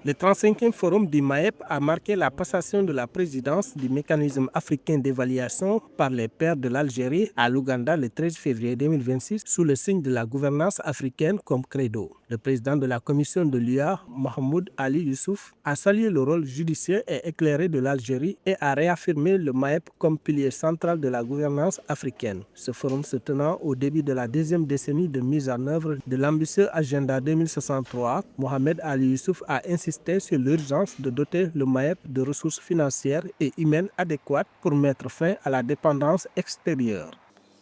Le 35e forum du MAEP a marqué la passation de la présidence du mécanisme africain d'évaluation par les pairs de l'Algérie à l'Ouganda le 13 février 2026 sous le signe de la gouvernance africaine comme credo. Le président de la commission de l'UA, Mahmoud Ali Youssouf, a salué le rôle judiciaire et éclairé de l'Algérie et a réaffirmé le MAEP comme pilier central de la gouvernance africaine. Ce forum se tenant au début de la deuxième décennie de mise en œuvre de l'ambitieux agenda 2063, Mohamed Ali Youssouf a insisté sur l'urgence de doter le MAEP de ressources financières et humaines adéquates pour mettre fin à la dépendance extérieure.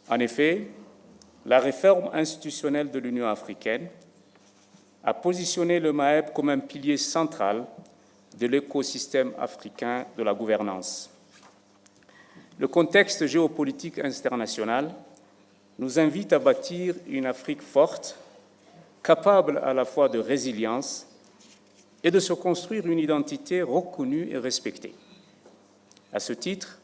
En effet, la réforme institutionnelle de l'Union africaine a positionné le MAEP comme un pilier central de l'écosystème africain de la gouvernance. Le contexte géopolitique international nous invite à bâtir une Afrique forte, capable à la fois de résilience et de se construire une identité reconnue et respectée. À ce titre,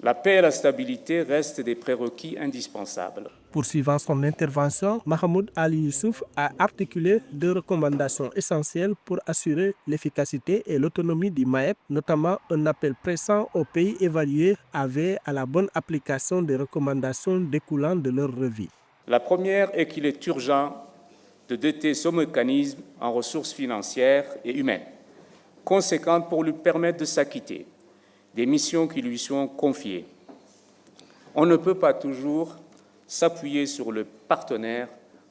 la paix et la stabilité restent des prérequis indispensables. Poursuivant son intervention, Mahmoud Ali Youssouf a articulé deux recommandations essentielles pour assurer l'efficacité et l'autonomie du MAEP, notamment un appel pressant aux pays évalués à veiller à la bonne application des recommandations découlant de leur revue. La première est qu'il est urgent de doter ce mécanisme en ressources financières et humaines conséquentes pour lui permettre de s'acquitter des missions qui lui sont confiées. On ne peut pas toujours s'appuyer sur le partenaire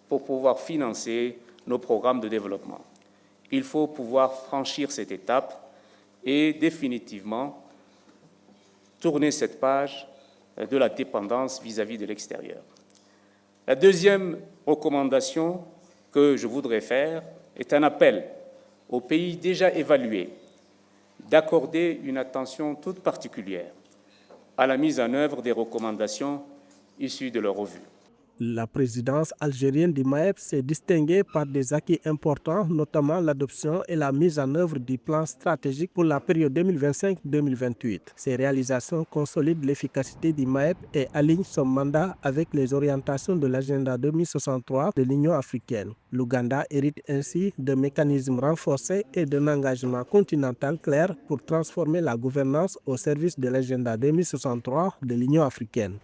pour pouvoir financer nos programmes de développement. Il faut pouvoir franchir cette étape et définitivement tourner cette page de la dépendance vis-à-vis de l'extérieur. La deuxième recommandation que je voudrais faire est un appel aux pays déjà évalués d'accorder une attention toute particulière à la mise en œuvre des recommandations issues de leur revue. La présidence algérienne du MAEP s'est distinguée par des acquis importants, notamment l'adoption et la mise en œuvre du plan stratégique pour la période 2025-2028. Ces réalisations consolident l'efficacité du MAEP et alignent son mandat avec les orientations de l'agenda 2063 de l'Union africaine. L'Ouganda hérite ainsi de mécanismes renforcés et d'un engagement continental clair pour transformer la gouvernance au service de l'agenda 2063 de l'Union africaine.